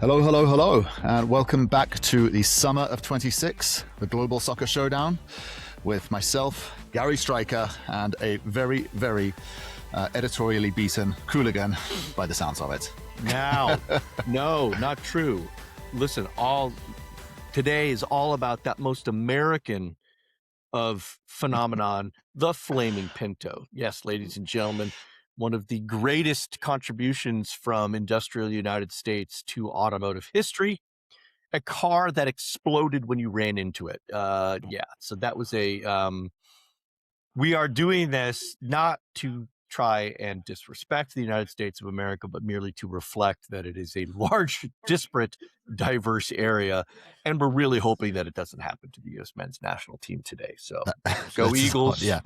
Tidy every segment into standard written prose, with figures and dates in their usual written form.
Hello, hello, hello, and welcome back to the summer of 26, the Global Soccer Showdown, with myself, Gary Striker, and a very, very editorially beaten Qooligan, by the sounds of it. Now, no, not true. Listen, today is all about that most American of phenomenon, the Flaming Pinto. Yes, ladies and gentlemen, one of the greatest contributions from industrial United States to automotive history, a car that exploded when you ran into it. So that was we are doing this not to try and disrespect the United States of America, but merely to reflect that it is a large, disparate, diverse area. And we're really hoping that it doesn't happen to the U.S. men's national team today. So go Eagles. Yeah.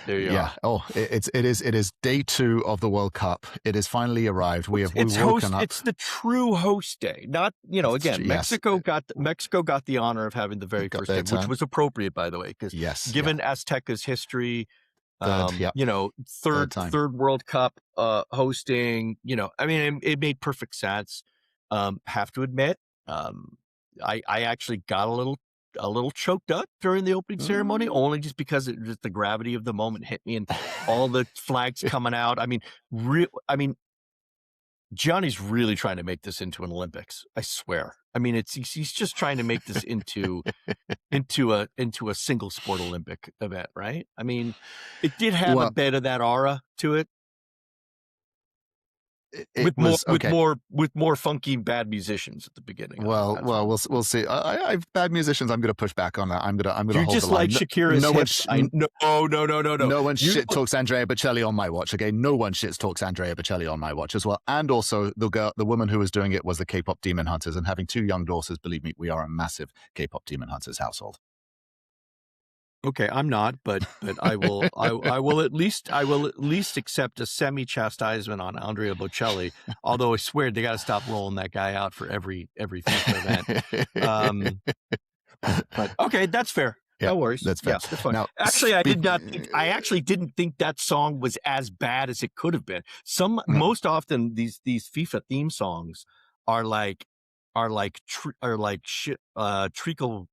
There you are. Oh, it is day 2 of the World Cup. It has finally arrived. We've woken up. It's the true host day. Not, again, Mexico got the honor of having the very first day, which was appropriate, by the way, because given Azteca's history, third World Cup hosting, it made perfect sense. Have to admit, I actually got a little choked up during the opening ceremony, only just because just the gravity of the moment hit me and all the flags coming out. Johnny's really trying to make this into an Olympics. I swear. He's just trying to make this into a single sport Olympic event, right? It did have a bit of that aura to it. With more funky bad musicians at the beginning. Well, we'll see. I've bad musicians. I'm going to push back on that. I'm going to hold just the line. Like Shakira's No. No one shit talks Andrea Bocelli on my watch. Okay, no one shit talks Andrea Bocelli on my watch as well. And also the woman who was doing it was the K-pop Demon Hunters, and having 2 young daughters. Believe me, we are a massive K-pop Demon Hunters household. Okay, I'm not, but I will at least accept a semi-chastisement on Andrea Bocelli. Although I swear they got to stop rolling that guy out for every FIFA event. But okay, that's fair. Yeah, no worries. That's fair. Yeah, that's fine. Now, actually, I actually didn't think that song was as bad as it could have been. Most often these FIFA theme songs are like shit, treacle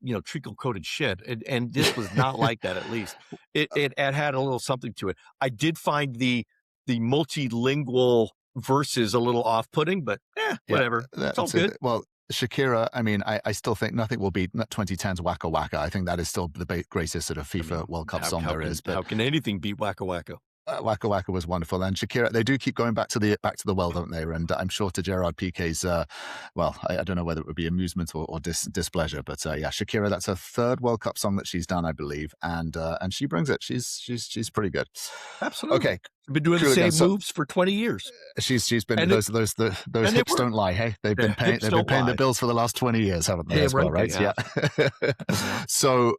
coated shit, and this was not like that. At least it had a little something to it. I did find the multilingual verses a little off putting, but whatever. It's all good. Well, Shakira, I still think nothing will beat 2010's Waka Waka. I think that is still the greatest sort of FIFA World Cup song there is. But how can anything beat Waka Waka? Waka Waka was wonderful, and Shakira, they do keep going back to the well, don't they? And I'm sure to Gerard Piqué's, I don't know whether it would be amusement or displeasure, but Shakira, that's her 3rd World Cup song that she's done, I believe, and she brings it. She's pretty good. Absolutely. Okay, been doing the same moves for 20 years. She's been and those hips don't lie. Hey, they've been paying the bills for the last 20 years, haven't they? As well, right? Yeah. So.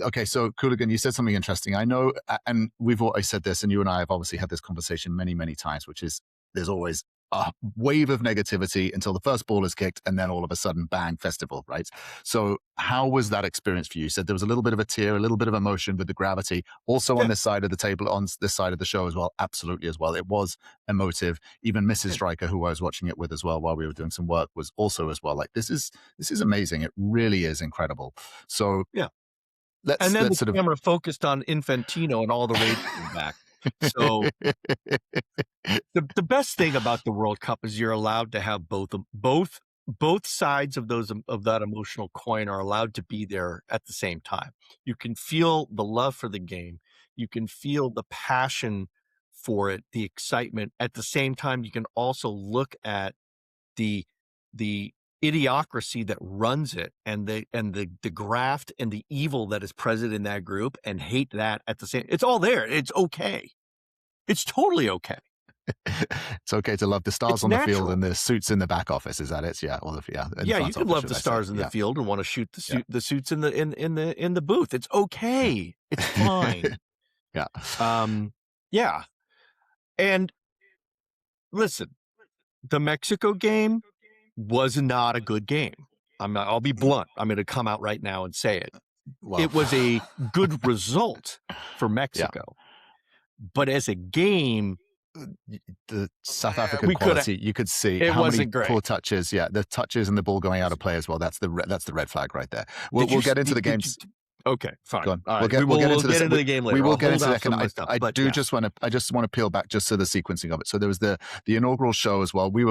Okay, so Qooligan, you said something interesting. I know, and we've always said this, and you and I have obviously had this conversation many, many times, which is there's always a wave of negativity until the first ball is kicked, and then all of a sudden, bang, festival, right? So how was that experience for you? You said there was a little bit of a tear, a little bit of emotion with the gravity. Also on this side of the table, on this side of the show as well, absolutely as well. It was emotive. Even Mrs. Striker, who I was watching it with as well while we were doing some work, was also as well. Like, this is amazing. It really is incredible. So yeah. The camera focused on Infantino and all the rage came back. So the best thing about the World Cup is you're allowed to have both sides of that emotional coin are allowed to be there at the same time. You can feel the love for the game. You can feel the passion for it, the excitement. At the same time, you can also look at the idiocracy that runs it and the graft and the evil that is present in that group and hate that at the same. It's all there. It's okay. It's totally okay. It's okay to love the stars on the field and the suits in the back office. Is that it? Yeah. You can love the stars in the field and want to shoot the suits in the booth. It's okay. It's fine. Yeah. And listen, the Mexico game was not a good game. I'll be blunt. I'm going to come out right now and say it. It was a good result for Mexico, but as a game, the South African quality, you could see it how wasn't many great. Poor touches. Yeah, the touches and the ball going out of play as well. That's the red flag right there. We'll get into the games. Okay, fine. Go on. All We'll get into the game later. We will get into that. I just want to peel back just to the sequencing of it. So there was the inaugural show as well. You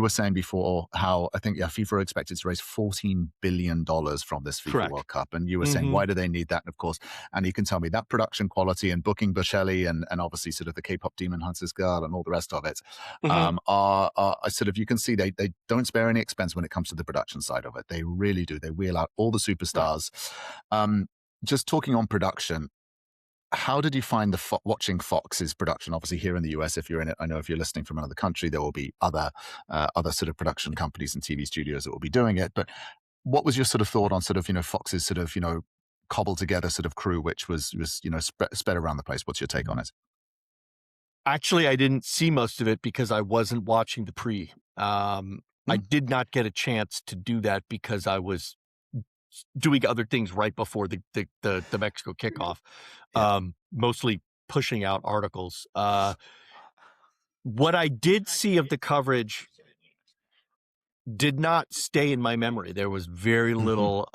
were saying before how I think FIFA are expected to raise $14 billion from this FIFA World Cup, and you were saying why do they need that? And of course, and you can tell me that production quality and booking Bocelli and obviously sort of the K-pop Demon Hunters girl and all the rest of it are sort of, you can see they don't spare any expense when it comes to the production side of it. They really do. They wheel out all the superstars. Just talking on production, how did you find watching Fox's production? Obviously, here in the US, if you're in it, I know if you're listening from another country, there will be other sort of production companies and TV studios that will be doing it. But what was your sort of thought on sort of Fox's sort of cobbled together sort of crew, which was spread around the place? What's your take on it? Actually, I didn't see most of it because I wasn't watching the pre. I did not get a chance to do that because I was doing other things right before the Mexico kickoff, mostly pushing out articles. What I did see of the coverage did not stay in my memory. There was very little.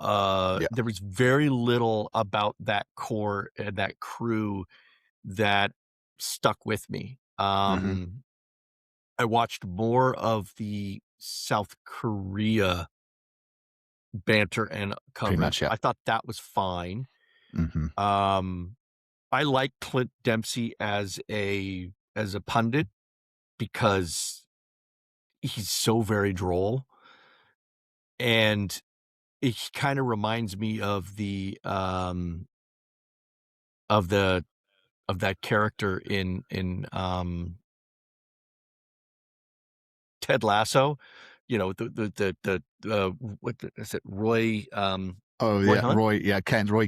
There was very little about that core and that crew that stuck with me. I watched more of the South Korea banter and coverage. Much, yeah. I thought that was fine. I like Clint Dempsey as a pundit because he's so very droll, and it kind of reminds me of that character in Ted Lasso. What is it? Roy. Roy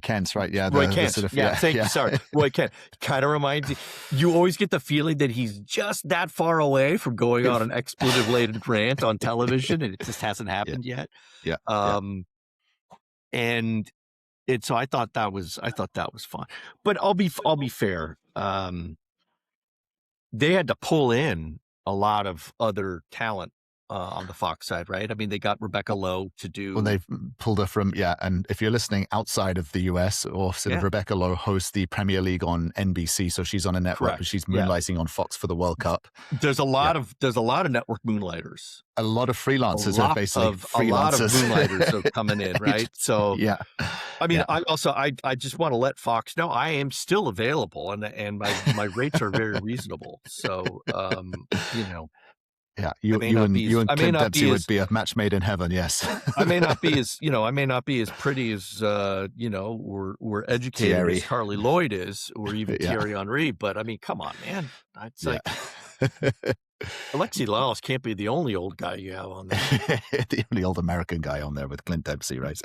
Kent, right? Yeah, Roy Kent. Thank you. Sorry, Roy Kent. Kind of reminds you. You always get the feeling that he's just that far away from going on an expletive-laden rant on television, and it just hasn't happened yet. And so I thought that was fun. But I'll be fair. They had to pull in a lot of other talent on the Fox side, right? I mean, they got Rebecca Lowe to do. Well, they've pulled her from, and if you're listening outside of the US, or sort of Rebecca Lowe hosts the Premier League on NBC, so she's on a network, but she's moonlighting on Fox for the World Cup. There's a lot of network moonlighters. A lot of freelancers are basically freelancers. A lot of moonlighters are coming in, right? So I mean, I just want to let Fox know I am still available, and my rates are very reasonable. So Yeah, you and Clint Dempsey would be a match made in heaven. Yes, I may not be as pretty as we're educated as Carly Lloyd is, or even Thierry Henry. But I mean, come on, man. It's like Alexi Lalas can't be the only old guy you have on there. The only old American guy on there with Clint Dempsey, right?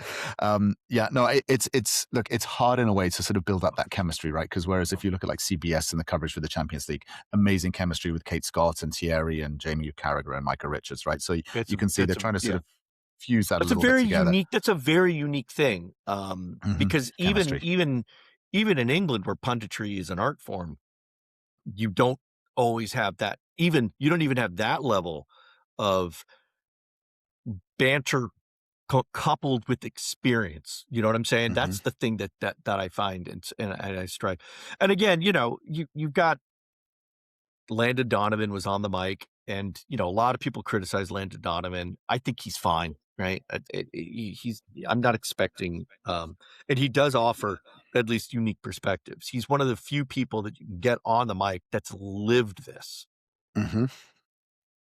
It's hard in a way to sort of build up that chemistry, right? Because whereas if you look at like CBS and the coverage for the Champions League, amazing chemistry with Kate Scott and Thierry and Jamie Carragher and Micah Richards, right? So you can see they're trying to sort of fuse that a little bit together. That's a very unique thing, because even in England, where punditry is an art form, you don't always have that. You don't even have that level of banter coupled with experience. You know what I'm saying? That's the thing that I find and I strive. And again, you've got Landon Donovan was on the mic, and a lot of people criticize Landon Donovan. I think he's fine, right? I'm not expecting, and he does offer at least unique perspectives. He's one of the few people that you can get on the mic that's lived this.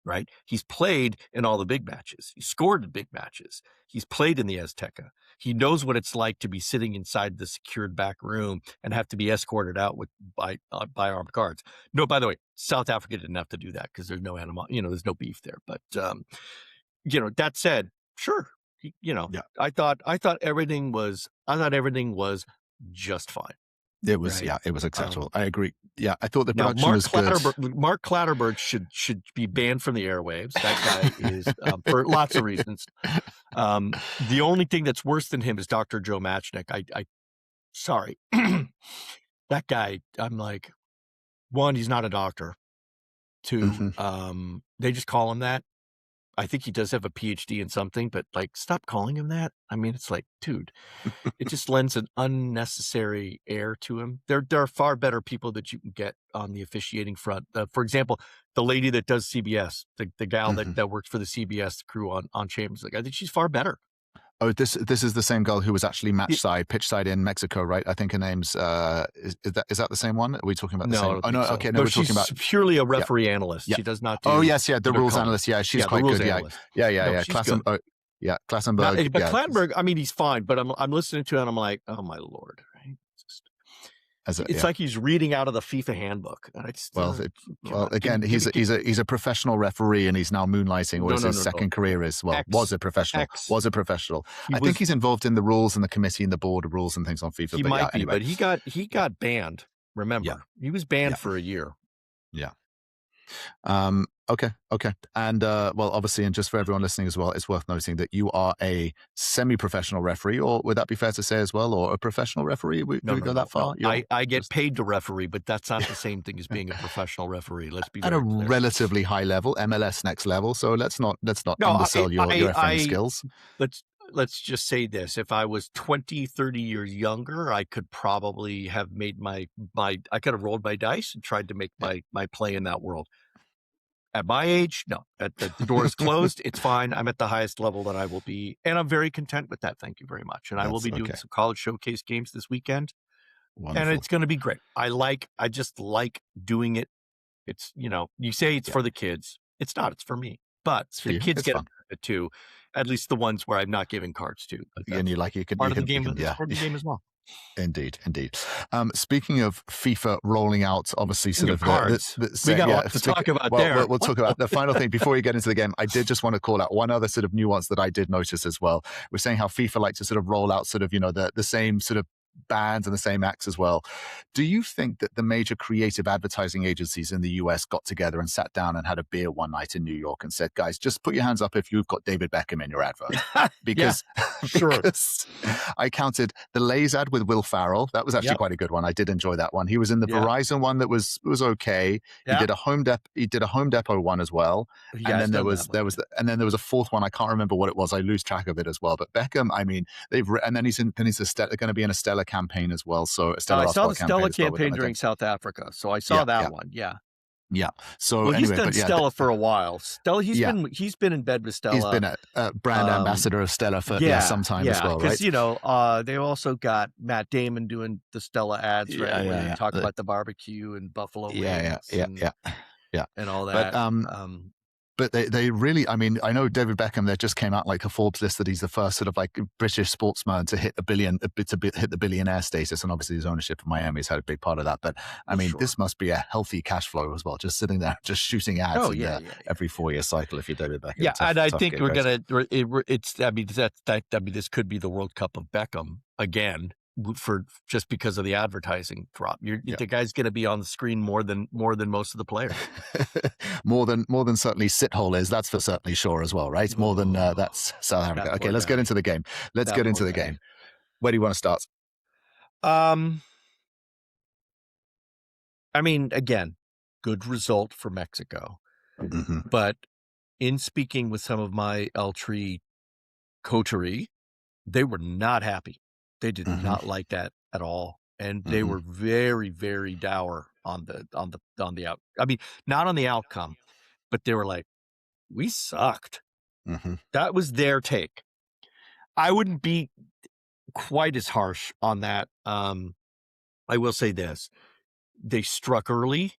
Right? He's played in all the big matches. He scored in big matches. He's played in the Azteca. He knows what it's like to be sitting inside the secured back room and have to be escorted out by armed guards. No, by the way, South Africa didn't have to do that because there's no there's no beef there. But that said, sure, I thought everything was just fine. It was, it was acceptable. I agree. Yeah, I thought the production was good. Mark Clatterberg should be banned from the airwaves. That guy is, for lots of reasons. The only thing that's worse than him is Dr. Joe Matchnick. Sorry. That guy, I'm like, one, he's not a doctor. to, they just call him that. I think he does have a PhD in something, but like, stop calling him that. I mean, it's like, dude, it just lends an unnecessary air to him. There are far better people that you can get on the officiating front. For example, the lady that does CBS, the gal that works for the CBS crew on Champions League, I think she's far better. Oh, this is the same girl who was actually pitch side in Mexico, right? I think her name's is that the same one? Are we talking about the same? Oh no, so. Okay, no, we're talking about purely a referee analyst. Yeah. She does not do. Oh yes, the rules analyst. Yeah, she's quite good. Analyst. Yeah. Klassenberg. Klassenberg. But Klassenberg, I mean, he's fine. But I'm listening to it and I'm like, oh my Lord, right? It's like he's reading out of the FIFA handbook. Again, he's a professional referee and he's now moonlighting, or his second career is. Well, was a professional. I think he's involved in the rules and the committee and the board of rules and things on FIFA. He might be, but he got banned. Remember, he was banned for a year. Yeah. Okay. And well, obviously, and just for everyone listening as well, it's worth noting that you are a semi-professional referee, or would that be fair to say as well, or a professional referee? We go that far? No. I get paid to referee, but that's not the same thing as being a professional referee. Let's be at a relatively high level, MLS next level. So let's not undersell your refereeing skills. Let's just say this. If I was 20, 30 years younger, I could probably have made I could have rolled my dice and tried to make my play in that world. At my age, no. The door is closed. It's fine. I'm at the highest level that I will be. And I'm very content with that. Thank you very much. And I will be doing some college showcase games this weekend. Wonderful. And it's going to be great. I just like doing it. It's, you say it's for the kids. It's not. It's for me. But the kids get it too. At least the ones where I'm not giving cards to. And you could part of the game as well. Indeed. Speaking of FIFA rolling out, obviously, sort of cards. We got a lot to talk about there. We'll talk about the final thing before we get into the game. I did just want to call out one other sort of nuance that I did notice as well. We're saying how FIFA like to sort of roll out sort of, the same sort of bands and the same acts as well. Do you think that the major creative advertising agencies in the US got together and sat down and had a beer one night in New York and said, guys, just put your hands up if you've got David Beckham in your advert? Because I counted the Lay's ad with Will Farrell. That was actually quite a good one. I did enjoy that one. He was in the Verizon one that was okay. He did a Home Depot one as well. And then there was a fourth one. I can't remember what it was. I lose track of it as well. But Beckham, I mean, and then he's going to be in a Stella campaign as well. So I saw the Stella campaign during South Africa. So I saw that one. Yeah. So he's done Stella for a while. Stella, he's been in bed with Stella. He's been a brand ambassador of Stella for some time as well, right? Because they also got Matt Damon doing the Stella ads, right? Where they talk about the barbecue and buffalo wings, and all that. But they really, I mean, I know David Beckham, there just came out like a Forbes list that he's the first sort of like British sportsman to hit hit the billionaire status. And obviously his ownership of Miami has had a big part of that. But I mean, this must be a healthy cash flow as well. Just sitting there, just shooting ads every 4-year cycle if you're David Beckham. Yeah. And I think this could be the World Cup of Beckham again. For just because of the advertising drop, the guy's going to be on the screen more than most of the players. more than certainly Sithole is. That's for certainly sure as well, right? More than that's South Africa. Okay, let's get into the game. Where do you want to start? I mean, again, good result for Mexico, but in speaking with some of my L3 coterie, they were not happy. They did not like that at all, and they were very, very dour on the out. I mean, not on the outcome, but they were like, "We sucked." That was their take. I wouldn't be quite as harsh on that. I will say this: they struck early.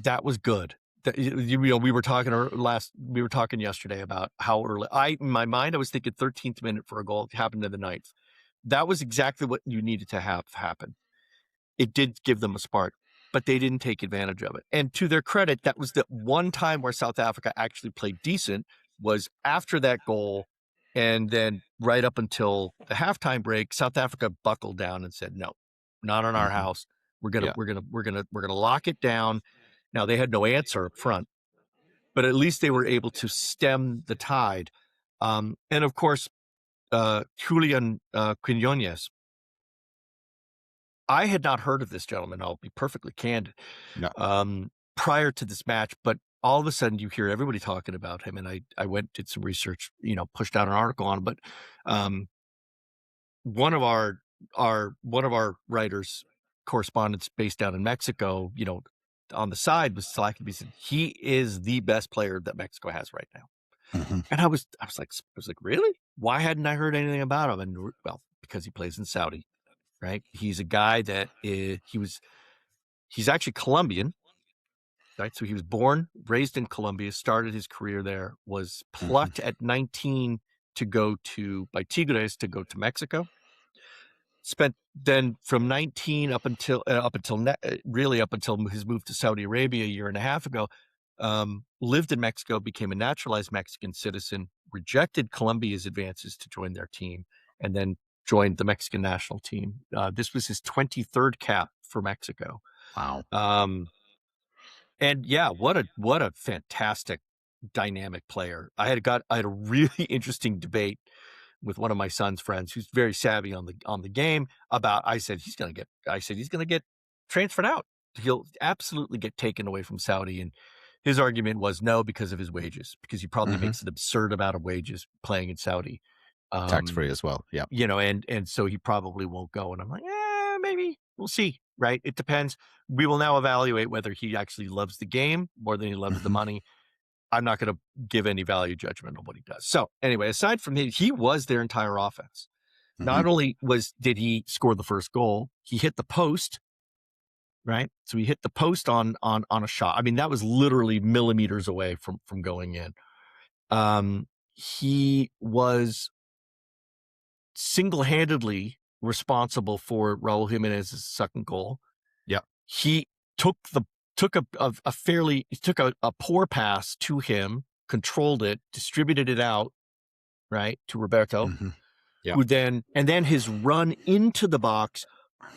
That was good. We were talking yesterday about how early. In my mind, I was thinking 13th minute for a goal. It happened in the 9th. That was exactly what you needed to have happen. It did give them a spark, but they didn't take advantage of it. And to their credit, that was the one time where South Africa actually played decent, was after that goal. And then right up until the halftime break, South Africa buckled down and said, no, not on our house. We're gonna lock it down. Now they had no answer up front, but at least they were able to stem the tide. And of course, Julián Quiñones. I had not heard of this gentleman. I'll be perfectly candid. No. prior to this match, but all of a sudden you hear everybody talking about him. And I went, did some research, pushed out an article on him, but one of our writers, correspondents based down in Mexico, on the side was slacking. He said, he is the best player that Mexico has right now. Mm-hmm. And I was like, really? Why hadn't I heard anything about him? And well, because he plays in Saudi, right? He's a guy that he's actually Colombian, right? So he was born, raised in Colombia, started his career there, was plucked at 19 by Tigres to go to Mexico. Spent then from 19 up until his move to Saudi Arabia a year and a half ago, lived in Mexico, became a naturalized Mexican citizen, rejected Colombia's advances to join their team, and then joined the Mexican national team. This was his 23rd cap for Mexico. Wow. And yeah, what a fantastic dynamic player. I had a really interesting debate with one of my son's friends who's very savvy on the game about, I said he's going to get transferred out. He'll absolutely get taken away from Saudi. And his argument was no, because of his wages, because he probably makes an absurd amount of wages playing in Saudi. Tax-free as well. Yeah. And so he probably won't go. And I'm like, maybe we'll see. Right. It depends. We will now evaluate whether he actually loves the game more than he loves the money. I'm not going to give any value judgment on what he does. So anyway, aside from him, he was their entire offense. Not only did he score the first goal, he hit the post, right? So he hit the post on a shot. I mean, that was literally millimeters away from going in. He was single-handedly responsible for Raúl Jiménez's second goal. Yeah. He took a poor pass to him, controlled it, distributed it out, right, to Roberto, who then his run into the box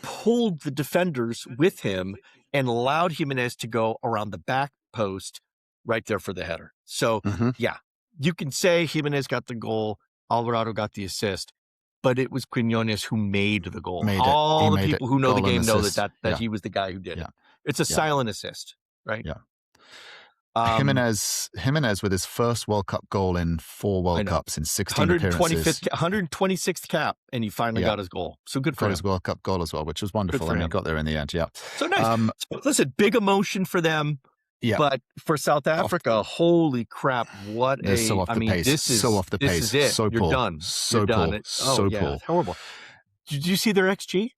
pulled the defenders with him and allowed Jimenez to go around the back post right there for the header. So yeah, you can say Jimenez got the goal, Alvarado got the assist, but it was Quiñones who made the goal. All the people who know the game know that he was the guy who did it. It's a silent assist, right? Yeah. Jimenez with his first World Cup goal in 4 World Cups in 16 appearances. 126th cap, and he finally got his goal. So good for him. His World Cup goal as well, which was wonderful. And he got there in the end, yeah. So nice. So listen, big emotion for them. Yeah. But for South Africa, holy crap, what They're so off the pace. This is so off the pace. This is it. So You're poor. done. So poor. Poor. Horrible. Did you see their XG?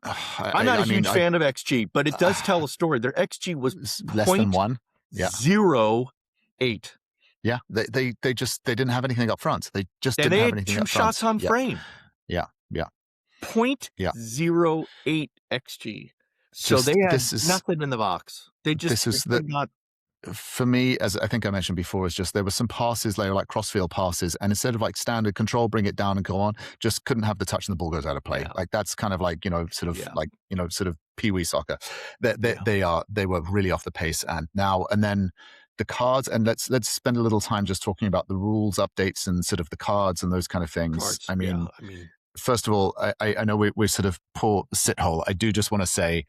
I'm not a huge fan of XG, but it does tell a story. Their XG was less than 1. Yeah. 0.08. Yeah. They didn't have anything up front. They just didn't have anything up front. Two shots on frame. Yeah. 0.08 XG. So they had nothing in the box. They just not. For me, as I think I mentioned before, is just there were some passes later, like crossfield passes, and instead of like standard control, bring it down and go on, just couldn't have the touch and the ball goes out of play. Yeah. Like that's kind of like sort of pee-wee soccer. They were really off the pace, and then the cards, and let's spend a little time just talking about the rules updates and sort of the cards and those kind of things. I mean, first of all, I know we sort of poor Sithole. I do just want to say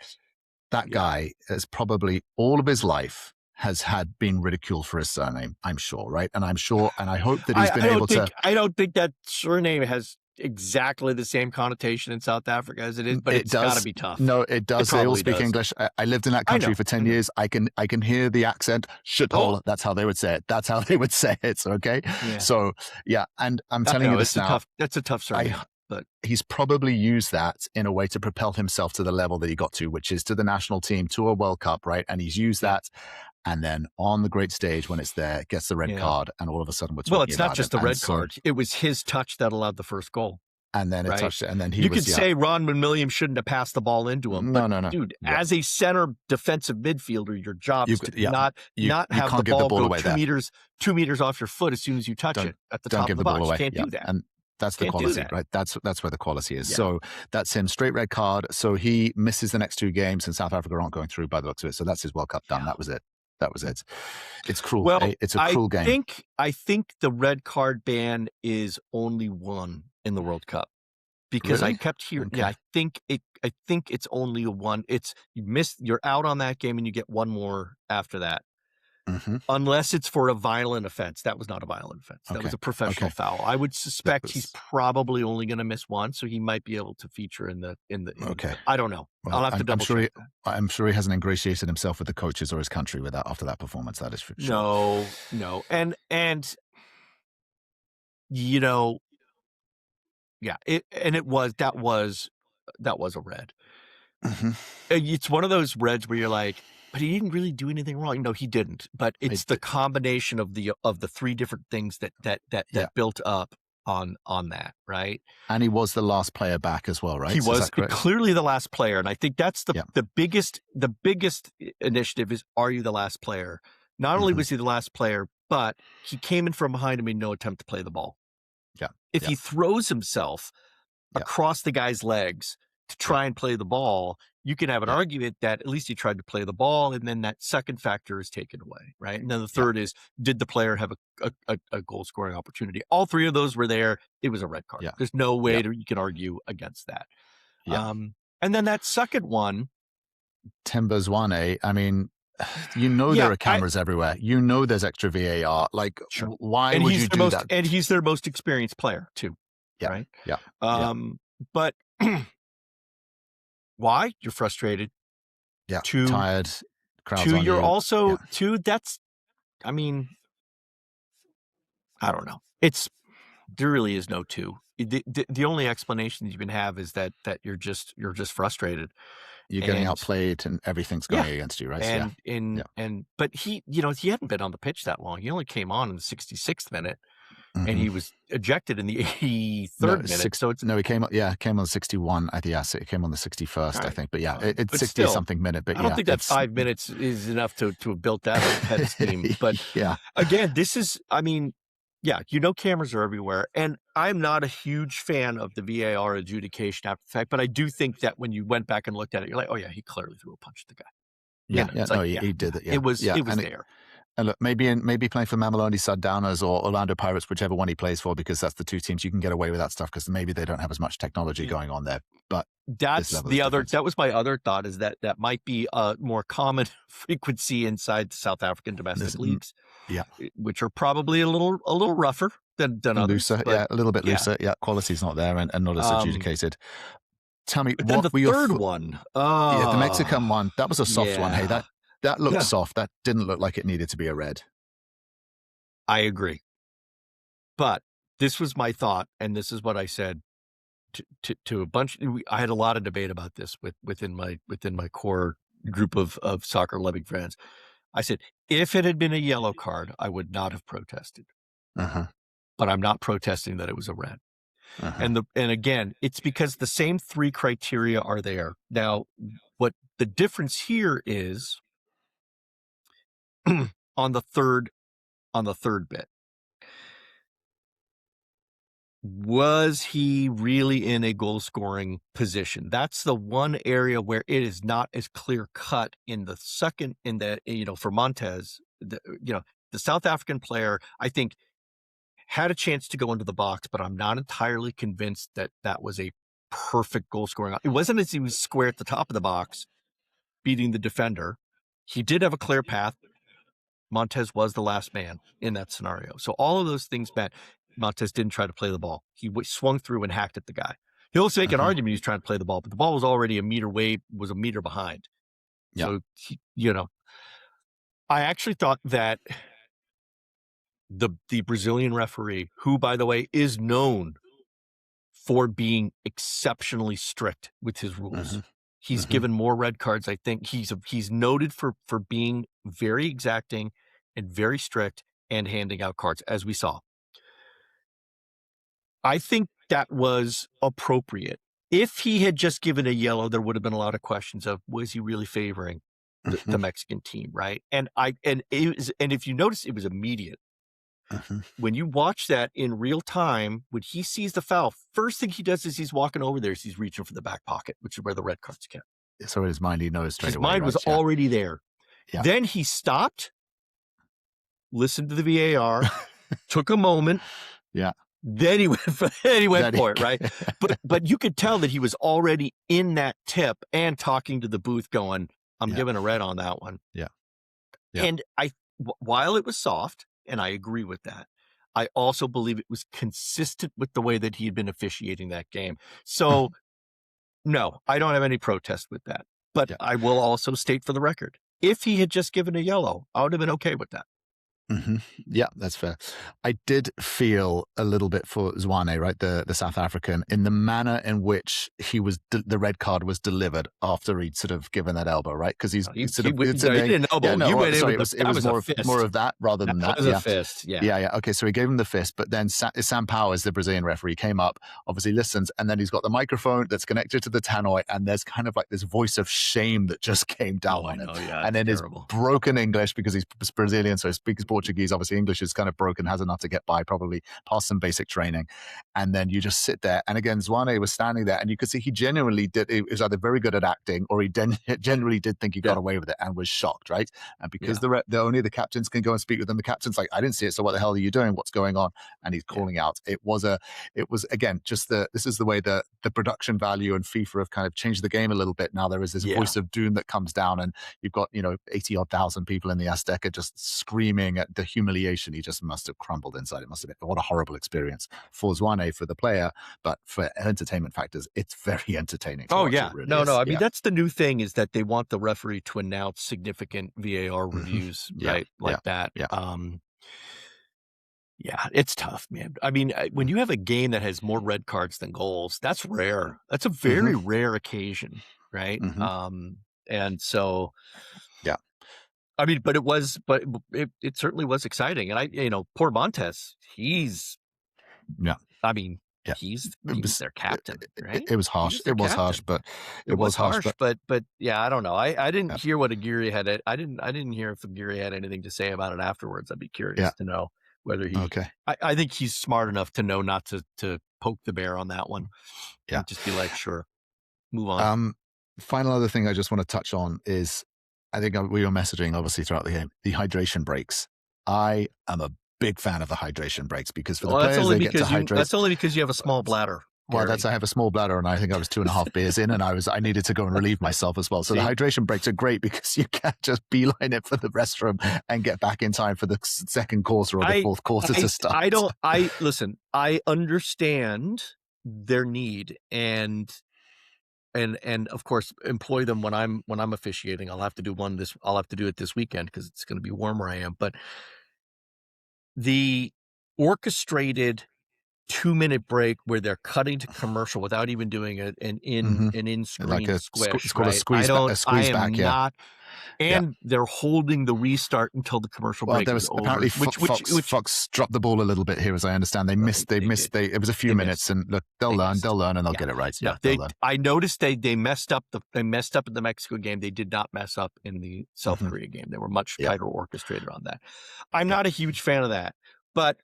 that guy has probably all of his life has been ridiculed for his surname, I'm sure, right? And I'm sure, and I hope that he's been able to. I don't think that surname has exactly the same connotation in South Africa as it is, but it's got to be tough. No, it does. They all speak English. I lived in that country for 10 years. I can hear the accent. Shithole. Oh. That's how they would say it. That's how they would say it. Okay. Yeah. So yeah, and I'm telling you this now. That's a tough surname. But he's probably used that in a way to propel himself to the level that he got to, which is to the national team, to a World Cup, right? And he's used that. And then on the great stage, when it's there, gets the red card, and all of a sudden we're talking about it. Well, it's not just the red card. It was his touch that allowed the first goal. And then it touched it, and then he You could say Ron McMillian shouldn't have passed the ball into him. No. Dude, as a center defensive midfielder, your job is to not have the ball go 2 meters off your foot as soon as you touch it at the top of the box. You can't do that. And that's the quality, right? That's where the quality is. Yeah. So that's him, straight red card. So he misses the next 2 games, and South Africa aren't going through by the looks of it. So that's his World Cup done. That was it. It's cruel. Well, it's a cruel game. I think the red card ban is only 1 in the World Cup. because Really? I kept hearing. Okay. Yeah, I think it's only a one. It's you're out on that game and you get one more after that. Unless it's for a violent offense. That was not a violent offense. That was a professional foul. I would suspect he's probably only going to miss one, so he might be able to feature in the. I don't know. Well, I'll have to double check. I'm sure he hasn't ingratiated himself with the coaches or his country with that after that performance. That is for sure. No, and you know, yeah, that was a red. It's one of those reds where you're like, but he didn't really do anything wrong. No, he didn't. But it's the combination of the three different things that built up on that, right? And he was the last player back as well, right? He was clearly the last player, and I think that's the biggest initiative is, are you the last player? Not only was he the last player, but he came in from behind and made no attempt to play the ball. Yeah. If he throws himself across the guy's legs to try and play the ball, you can have an argument that at least he tried to play the ball, and then that second factor is taken away, right? And then the third is, did the player have a goal-scoring opportunity? All three of those were there. It was a red card. There's no way you can argue against that. And then that second one. Timbers 1A, I mean, there are cameras everywhere. There's extra VAR. Like, why would you do that? And he's their most experienced player, too. Right? Yeah. But why? You're frustrated. Yeah. Tired. Crowds two, on you're you. also two. That's, I mean, I don't know. There really is no two. The only explanation you can have is that you're just frustrated. You're getting outplayed and everything's going against you, right? But he hadn't been on the pitch that long. He only came on in the 66th minute. And he was ejected in the 83rd minute. He came on 61. I think it came on the 61st, I think. But it's 60 something minute. But I don't think that 5 minutes is enough to have built that head scheme. But again, this is, I mean, cameras are everywhere. And I'm not a huge fan of the VAR adjudication after the fact, but I do think that when you went back and looked at it, you're like, oh yeah, he clearly threw a punch at the guy. He did it. Yeah. It was there. And look, maybe playing for Mamelodi Sundowns or Orlando Pirates, whichever one he plays for, because that's the two teams you can get away with that stuff because maybe they don't have as much technology going on there. But that's the other. That was my other thought, is that might be a more common frequency inside the South African domestic leagues, which are probably a little rougher than others. Looser, a little bit looser. Yeah, quality's not there and not as adjudicated. Tell me, what the were your third one? The Mexican one. That was a soft one. Hey, that looked soft. That didn't look like it needed to be a red. I agree. But this was my thought, and this is what I said to a bunch. I had a lot of debate about this within my core group of soccer loving friends. I said, if it had been a yellow card, I would not have protested. But I'm not protesting that it was a red. And again, it's because the same three criteria are there. Now, what the difference here is on the third bit. Was he really in a goal scoring position? That's the one area where it is not as clear cut in the second, for Montez, the South African player, I think, had a chance to go into the box, but I'm not entirely convinced that was a perfect goal scoring. It wasn't as he was square at the top of the box, beating the defender. He did have a clear path. Montez was the last man in that scenario. So all of those things meant Montez didn't try to play the ball. He swung through and hacked at the guy. He'll make an argument he's trying to play the ball, but the ball was already a meter behind. So, I actually thought that the Brazilian referee, who, by the way, is known for being exceptionally strict with his rules. He's given more red cards. I think he's noted for being very exacting and very strict and handing out cards, as we saw. I think that was appropriate. If he had just given a yellow, there would have been a lot of questions of, was he really favoring the Mexican team, right? And if you notice, it was immediate. When you watch that in real time, when he sees the foul, first thing he does is he's walking over there, he's reaching for the back pocket, which is where the red card's kept. So in his mind, he knows straight away. His mind was already there. Yeah. Then he stopped, listened to the VAR, took a moment, Then he went for it, right? But you could tell that he was already in that tip and talking to the booth going, I'm giving a red on that one. Yeah. And while it was soft, and I agree with that, I also believe it was consistent with the way that he had been officiating that game. So no, I don't have any protest with that. But I will also state for the record, if he had just given a yellow, I would have been okay with that. Mm-hmm. Yeah, that's fair. I did feel a little bit for Zwane, right, the South African, in the manner in which the red card was delivered after he'd sort of given that elbow, right? Because he didn't elbow. It was more of that rather than that. That was a fist. Yeah. Okay, so he gave him the fist, but then Sam Powers, the Brazilian referee, came up, obviously listens, and then he's got the microphone that's connected to the tannoy, and there's kind of like this voice of shame that just came down on him. And in his broken English, because he's Brazilian, so he speaks Portuguese, obviously English is kind of broken, has enough to get by, probably past some basic training. And then you just sit there. And again, Zwane was standing there and you could see he genuinely he was either very good at acting or he generally did think he got away with it and was shocked, right? And because only the captains can go and speak with them, the captain's like, I didn't see it, so what the hell are you doing? What's going on? And he's calling out. It was again, just this is the way the production value and FIFA have kind of changed the game a little bit. Now there is this voice of doom that comes down and you've got, 80,000 people in the Azteca just screaming at the humiliation. He just must have crumbled inside. It must have been what a horrible experience for Zwane, for the player, but for entertainment factors, it's very entertaining. I mean, that's the new thing, is that they want the referee to announce significant VAR reviews, right? That. Yeah, it's tough, man. I mean, when you have a game that has more red cards than goals, that's rare. That's a very rare occasion, right? And so, I mean, but it certainly was exciting. And poor Montes, he's their captain, right? It was harsh. It was harsh, but but yeah, I don't know. I didn't hear what Aguirre had. I didn't hear if Aguirre had anything to say about it afterwards. I'd be curious to know whether he. Okay. I think he's smart enough to know not to poke the bear on that one. Yeah, just be like, sure, move on. Final other thing I just want to touch on is, I think we were messaging obviously throughout the game, the hydration breaks. I am a big fan of the hydration breaks because for the players, they get to hydrate. That's only because you have a small bladder. Well, I have a small bladder, and I think I was 2.5 beers in, and I needed to go and relieve myself as well. So the hydration breaks are great because you can't just beeline it for the restroom and get back in time for the second quarter or the fourth quarter to start. Listen, I understand their need and of course employ them when I'm officiating. I'll have to do it this weekend because it's going to be warm where I am. But the orchestrated 2-minute break where they're cutting to commercial without even doing an in-screen like a squish. It's called a squeeze back. They're holding the restart until the commercial break is over. Apparently Fox dropped the ball a little bit here, as I understand. It was a few minutes, and look, they'll learn, and they'll get it right. I noticed they messed up in the Mexico game. They did not mess up in the South Korea game. They were much tighter orchestrated on that. I'm not a huge fan of that, but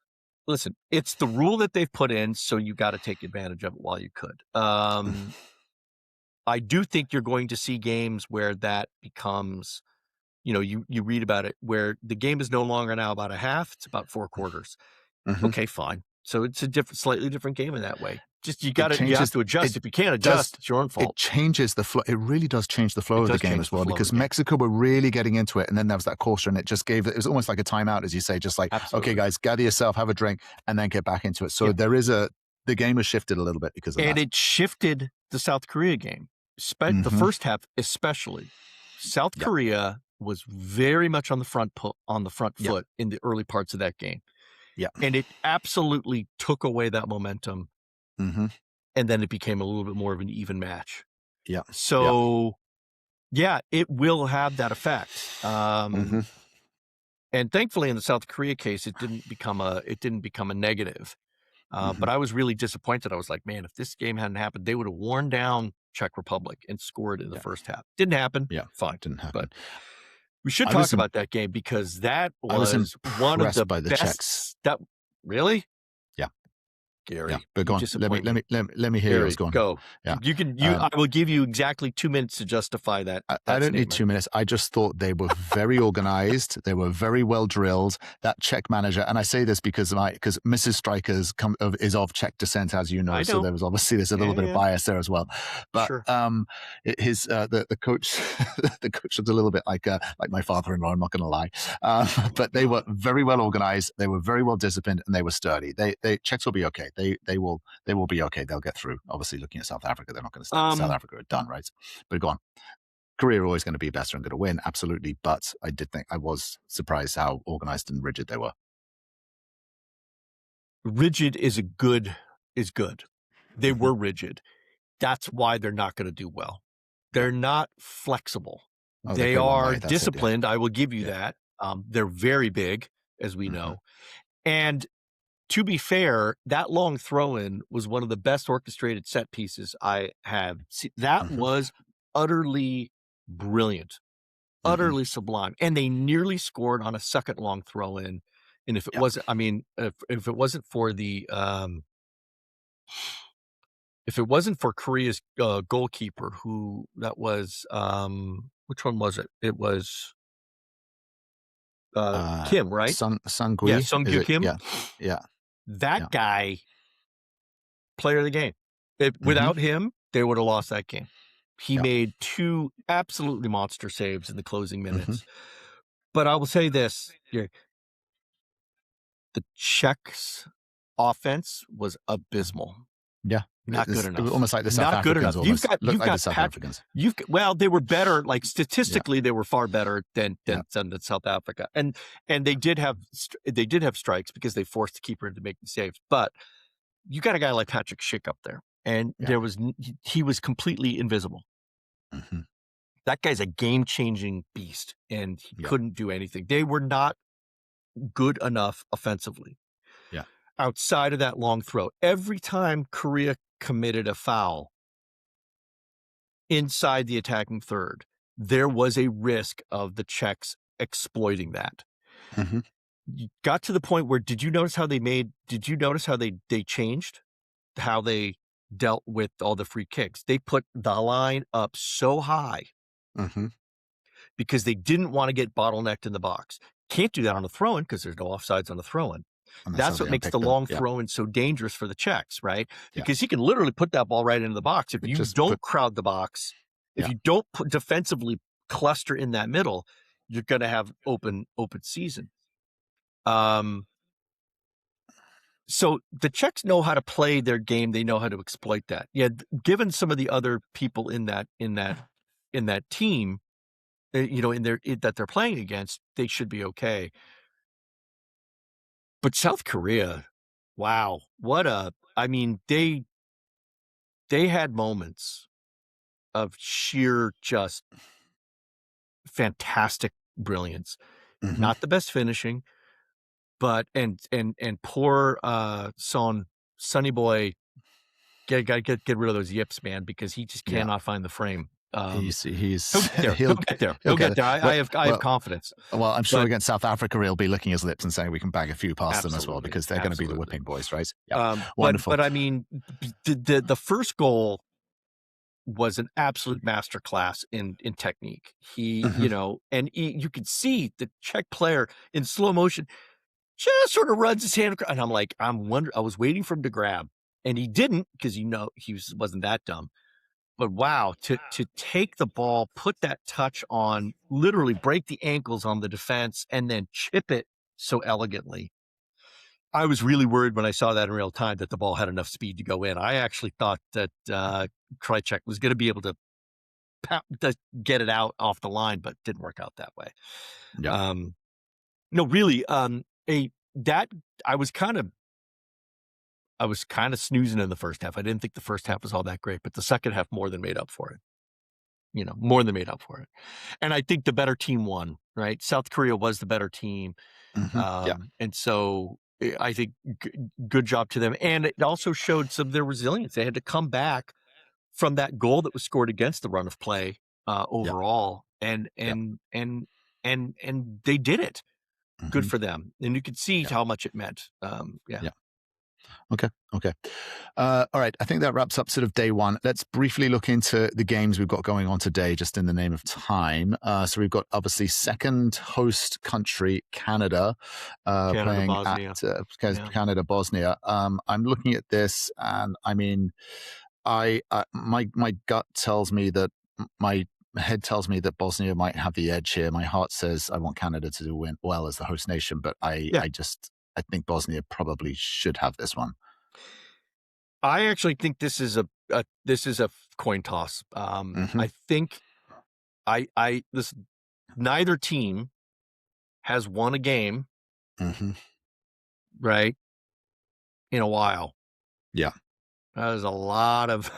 listen, it's the rule that they've put in, so you got to take advantage of it while you could. I do think you're going to see games where that becomes, you read about it, where the game is no longer now about a half, it's about 4 quarters. Okay, fine. So it's a slightly different game in that way. Just you have to adjust. If you can't adjust, it's your own fault. It changes the flow. It really does change the flow of the game as well, because Mexico were really getting into it, and then there was that caution. It was almost like a timeout, as you say, just like, okay, guys, gather yourself, have a drink, and then get back into it. So the game has shifted a little bit because of that. And it shifted the South Korea game. The first half, especially, South Korea was very much on the front foot in the early parts of that game. Yeah, and it absolutely took away that momentum, and then it became a little bit more of an even match. Yeah. So, it will have that effect. And thankfully, in the South Korea case, it didn't become a negative. But I was really disappointed. I was like, man, if this game hadn't happened, they would have worn down Czech Republic and scored in the first half. Didn't happen. Yeah, fine. Didn't happen. But we should talk about that game because that was one of the best. Czechs. That really? Yeah. Gary. Yeah, but go on. Let me hear Gary, yours. Go on. Go. Yeah. I will give you exactly 2 minutes to justify that. I don't need 2 minutes. I just thought they were very organized. They were very well drilled. That Czech manager, and I say this because Mrs. Striker's is of Czech descent, as you know. So there's a little bit of bias there as well. But sure. The coach, the coach was a little bit like my father-in-law. I'm not going to lie, but they were very well organized. They were very well disciplined, and they were sturdy. They Czechs will be okay. They will be okay. They'll get through. Obviously, looking at South Africa, they're not going to stay. South Africa are done, right? But go on. Korea are always going to be better and going to win, absolutely. But I was surprised how organized and rigid they were. Rigid is good. They were rigid. That's why they're not going to do well. They're not flexible. They are disciplined. I will give you that. They're very big, as we know. And to be fair, that long throw-in was one of the best orchestrated set pieces I have seen. That was utterly brilliant, utterly sublime. And they nearly scored on a second long throw-in. And if it wasn't, if it wasn't for the, if it wasn't for Korea's goalkeeper, which one was it? It was Kim, right? Sung-Gui. Yeah, Sung-Gyu Kim. Yeah. That guy, player of the game. Without him, they would have lost that game. He made 2 absolutely monster saves in the closing minutes. But I will say this, the Czechs' offense was abysmal. Yeah. Not good enough. Almost like the South Africans. You've got the South Africans. They were better. Like statistically, they were far better than South Africa. And they did have strikes because they forced the keeper to make the saves. But you got a guy like Patrick Schick up there, and he was completely invisible. That guy's a game-changing beast, and he couldn't do anything. They were not good enough offensively. Yeah. Outside of that long throw, every time Korea committed a foul inside the attacking third, there was a risk of the Czechs exploiting that. You got to the point where, did you notice how they changed how they dealt with all the free kicks? They put the line up so high because they didn't want to get bottlenecked in the box. Can't do that on a throw-in because there's no offsides on the throw-in. That's what makes the long throw-in so dangerous for the Czechs, right? Because he can literally put that ball right into the box. If you don't crowd the box, if you don't defensively cluster in that middle, you're going to have open season. So the Czechs know how to play their game. They know how to exploit that. Yeah, given some of the other people in that team, that they're playing against, they should be okay. But South Korea, wow, they had moments of sheer just fantastic brilliance. Not the best finishing, but and poor Sonny Boy, get rid of those yips, man, because he just cannot find the frame. He'll get there. I have confidence. Well, I'm sure against South Africa, he'll be licking his lips and saying we can bag a few past them as well, because they're going to be the whipping boys, right? Yeah, wonderful. But I mean, the first goal was an absolute masterclass in technique. You could see the Czech player in slow motion just sort of runs his hand, and I'm like, I was waiting for him to grab, and he didn't, because he wasn't that dumb. But wow, to take the ball, put that touch on, literally break the ankles on the defense, and then chip it so elegantly. I was really worried when I saw that in real time that the ball had enough speed to go in. I actually thought that Krajicek was going to be able to get it out off the line, but didn't work out that way. Yeah. I was kind of snoozing in the first half. I didn't think the first half was all that great, but the second half more than made up for it. And I think the better team won, right? South Korea was the better team. And so I think good job to them. And it also showed some of their resilience. They had to come back from that goal that was scored against the run of play overall. And they did it. Good for them. And you could see how much it meant. Okay. All right. I think that wraps up sort of day one. Let's briefly look into the games we've got going on today, just in the name of time. So we've got obviously second host country, Canada, playing Bosnia. At Canada, Bosnia. I'm looking at this, and I mean, my gut tells me that my head tells me that Bosnia might have the edge here. My heart says I want Canada to do well as the host nation, but I think Bosnia probably should have this one. I actually think this is a coin toss. I think neither team has won a game, right, in a while. Yeah, there's a lot of.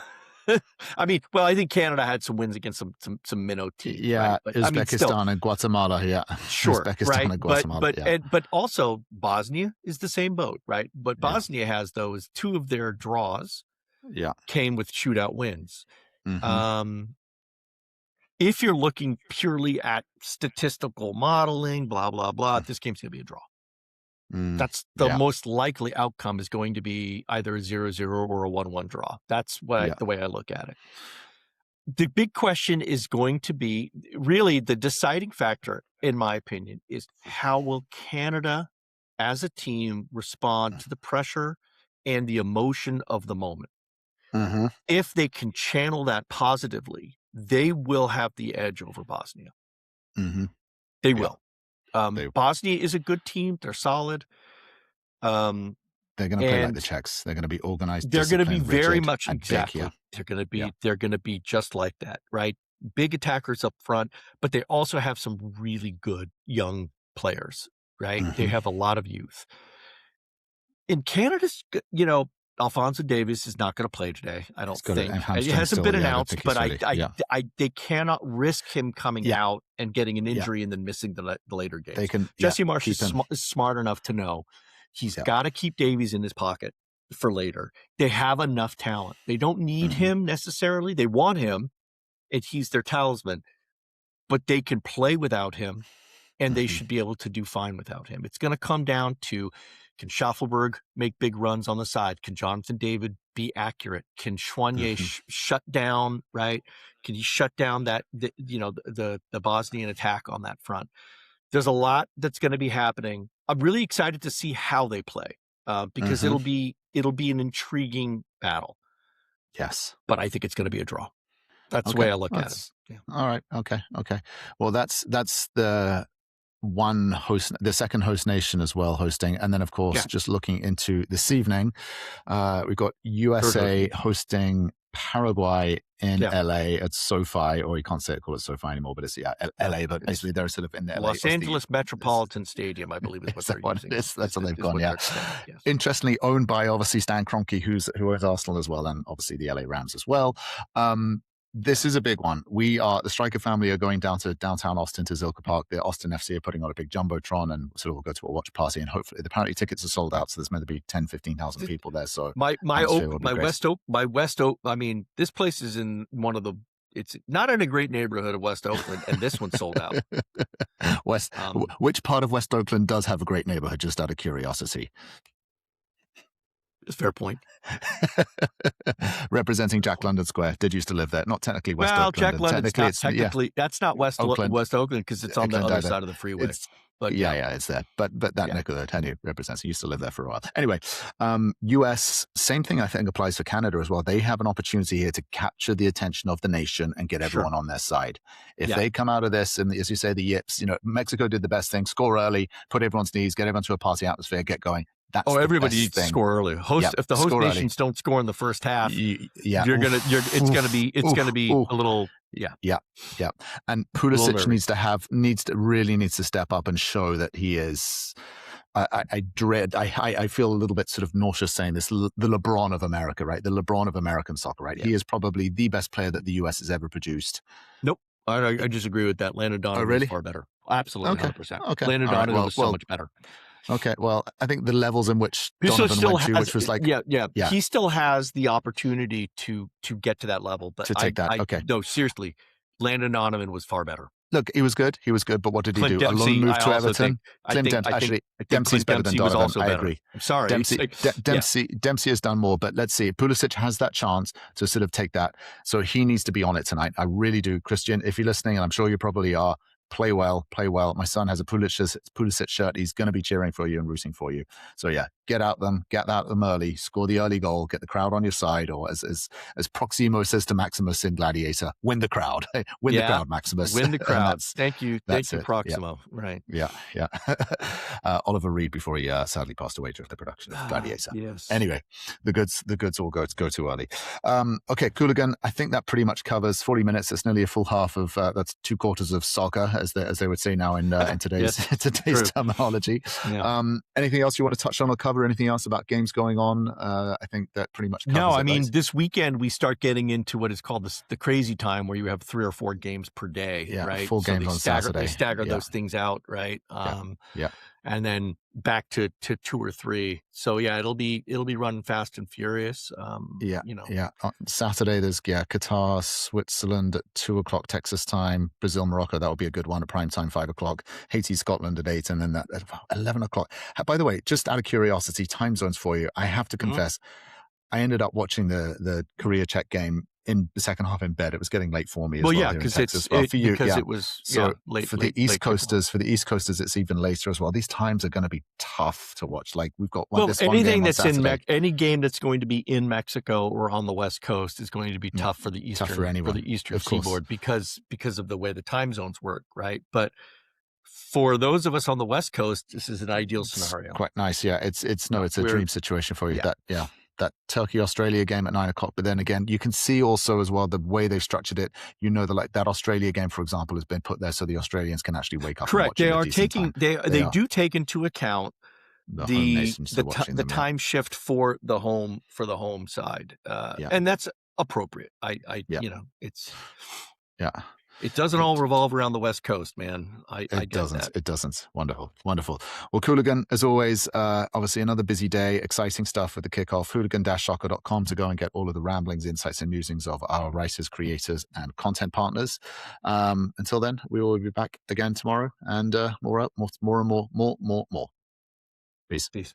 I mean, well, I think Canada had some wins against some minnow teams. Yeah, right? But, Uzbekistan and Guatemala. Yeah, sure, Uzbekistan and Guatemala. But also Bosnia is the same boat, right? But Bosnia has those two of their draws. Yeah, came with shootout wins. If you're looking purely at statistical modeling, blah blah blah, this game's gonna be a draw. That's the most likely outcome is going to be either a 0-0 or a 1-1 draw. That's the way I look at it. The big question is going to be really the deciding factor, in my opinion, is how will Canada as a team respond to the pressure and the emotion of the moment. If they can channel that positively, they will have the edge over Bosnia. They will. Bosnia is a good team. They're solid. They're going to play like the Czechs. They're going to be organized. They're going to be very much exactly. They're going to be. They're going to be just like that, right? Big attackers up front, but they also have some really good young players, right? They have a lot of youth. In Canada's, Alphonso Davies is not going to play today. I don't think it hasn't been announced, but they cannot risk him coming out and getting an injury and then missing the later games. Jesse Marsch is smart enough to know he's got to keep Davies in his pocket for later. They have enough talent. They don't need him necessarily. They want him, and he's their talisman, but they can play without him, and they should be able to do fine without him. It's going to come down to, can Schaffelberg make big runs on the side? Can Jonathan David be accurate? Can Chouanier shut down, right? Can he shut down the Bosnian attack on that front? There's a lot that's going to be happening. I'm really excited to see how they play because it'll be an intriguing battle. Yes. But I think it's going to be a draw. That's the way I look at it. Yeah. All right. Okay. Well, that's the second host nation as well hosting. And then of course, just looking into this evening, we've got USA hosting Paraguay in LA at SoFi, or you can't call it SoFi anymore, but it's LA, but basically they're sort of in the Los Angeles Metropolitan Stadium, I believe is what they're using. That's what they've gone, yes. Interestingly owned by obviously Stan Kroenke, who owns Arsenal as well, and obviously the LA Rams as well. This is a big one. The Striker family are going down to downtown Austin to Zilker Park. The Austin FC are putting on a big jumbotron, and sort of we'll go to a watch party, and hopefully, apparently tickets are sold out, so there's meant to be 10,000-15,000 people there. So I mean, this place is in it's not in a great neighborhood of West Oakland, and this one's sold out. Which part of West Oakland does have a great neighborhood, just out of curiosity? Fair point. Representing Jack London Square. Did used to live there. Not technically West Oakland. Jack London's that's not West Oakland because it's on the other side of the freeway. It's there. But that neck of the hood represents. He used to live there for a while. Anyway, US, same thing I think applies for Canada as well. They have an opportunity here to capture the attention of the nation and get everyone on their side. If they come out of this, and as you say, the yips, Mexico did the best thing, score early, put everyone's knees, get everyone to a party atmosphere, get going. Everybody needs to score early. If the host nations don't score in the first half, it's gonna be a little. And Pulisic needs to step up and show that he is. I feel a little bit sort of nauseous saying this, the LeBron of America, right? The LeBron of American soccer, right? He is probably the best player that the US has ever produced. Nope. I disagree with that. Landon Donovan is far better. Absolutely, 100%. Okay. Landon Donovan was so much better. Okay, well, I think the levels in which Donovan went to, which was like... Yeah. He still has the opportunity to get to that level. But to take that, okay. No, seriously, Landon Donovan was far better. Look, he was good. He was good, but what did he Clint do? Dempsey, A lone move to Everton. Clint Dempsey. Actually, Dempsey's better than Donovan. was also better. I agree. I'm sorry. Dempsey has done more, but let's see. Pulisic has that chance to sort of take that. So he needs to be on it tonight. I really do. Christian, if you're listening, and I'm sure you probably are, play well, play well. My son has a Pulisic shirt. He's going to be cheering for you and rooting for you. So yeah, get out them early, score the early goal, get the crowd on your side, or as Proximo says to Maximus in Gladiator, win the crowd. Win the crowd, Maximus. Win the crowd. Thank you, Proximo. Yeah. Right. Yeah. Oliver Reed before he sadly passed away during the production of Gladiator. Yes. Anyway, the goods all go too early. Okay, Qooligan, I think that pretty much covers 40 minutes. That's nearly a full half of that's 2/4 of soccer, as they would say now in today's today's terminology. Yeah. Anything else you want to touch on or cover? Anything else about games going on? I think that pretty much covers it. No, I mean, this weekend we start getting into what is called the crazy time, where you have 3 or 4 games per day, right? 4 games on Saturday. They stagger those things out, right? And then back to 2 or 3. So yeah, it'll be running fast and furious. On Saturday there's Qatar, Switzerland at 2:00 Texas time, Brazil, Morocco. That will be a good one at prime time, 5:00. Haiti, Scotland at 8, and then that at 11:00. By the way, just out of curiosity, time zones for you. I have to confess, I ended up watching the Korea Czech game in the second half in bed. It was getting late for me. Because it was late for the East Coasters. For the East Coasters, it's even later as well. These times are going to be tough to watch. Like we've got anything that's any game that's going to be in Mexico or on the West Coast is going to be tough for the Eastern Seaboard because of the way the time zones work, right? But for those of us on the West Coast, this is an ideal scenario. Quite nice, yeah. It's a dream situation for you. That Turkey-Australia game at 9:00. But then again, you can see also as well the way they've structured it. That Australia game, for example, has been put there so the Australians can actually wake up. Correct. They are taking. They do take into account the time shift for the home side, and that's appropriate. It doesn't all revolve around the West Coast, man. It doesn't. Wonderful. Well, Qooligan, as always, obviously another busy day, exciting stuff with the kickoff. Hooligan-soccer.com to go and get all of the ramblings, insights, and musings of our writers, creators, and content partners. Until then, we will be back again tomorrow, and more. Peace.